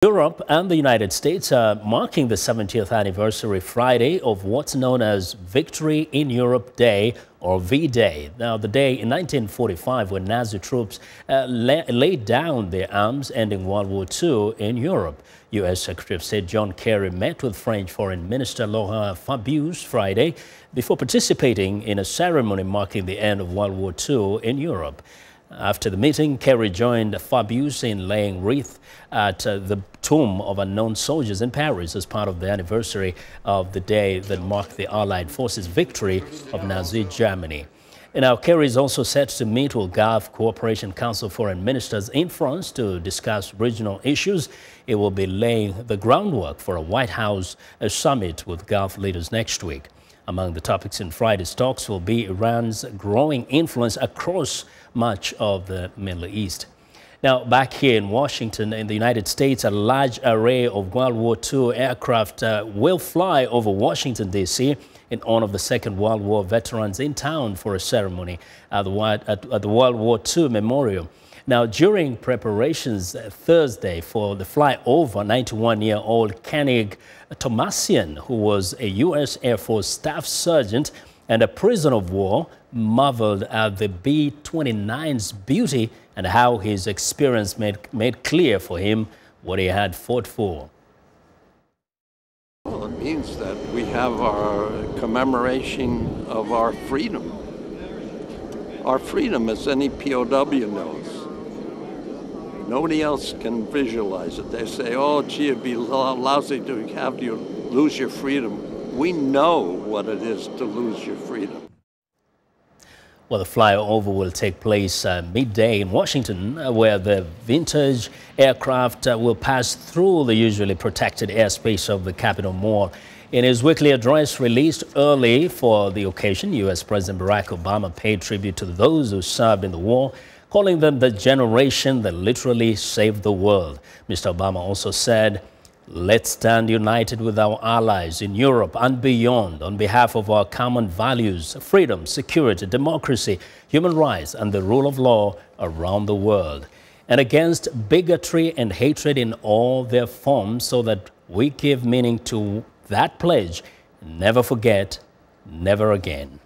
Europe and the United States are marking the 70th anniversary Friday of what's known as Victory in Europe Day, or V-Day. Now, the day in 1945 when Nazi troops laid down their arms, ending World War II in Europe. U.S. Secretary of State John Kerry met with French Foreign Minister Laurent Fabius Friday before participating in a ceremony marking the end of World War II in Europe. After the meeting, Kerry joined Fabius in laying wreath at the tomb of unknown soldiers in Paris as part of the anniversary of the day that marked the Allied forces' victory of Nazi Germany. And now Kerry is also set to meet with Gulf Cooperation Council foreign ministers in France to discuss regional issues. It will be laying the groundwork for a White House summit with Gulf leaders next week. Among the topics in Friday's talks will be Iran's growing influence across much of the Middle East. Now, back here in Washington, in the United States, a large array of World War II aircraft will fly over Washington, D.C. in honor of the Second World War veterans in town for a ceremony at the World War II Memorial. Now, during preparations Thursday for the flyover, 91-year-old Koenig Thomasian, who was a U.S. Air Force Staff Sergeant and a prisoner of war, marveled at the B-29's beauty and how his experience made clear for him what he had fought for. Well, it means that we have our commemoration of our freedom. Our freedom, as any POW knows. Nobody else can visualize it. They say, oh, gee, it'd be lousy to have you lose your freedom. We know what it is to lose your freedom. Well, the flyover will take place midday in Washington, where the vintage aircraft will pass through the usually protected airspace of the Capitol Mall. In his weekly address released early for the occasion, U.S. President Barack Obama paid tribute to those who served in the war, calling them the generation that literally saved the world. Mr. Obama also said, "Let's stand united with our allies in Europe and beyond on behalf of our common values, freedom, security, democracy, human rights, and the rule of law around the world, and against bigotry and hatred in all their forms, so that we give meaning to that pledge, never forget, never again."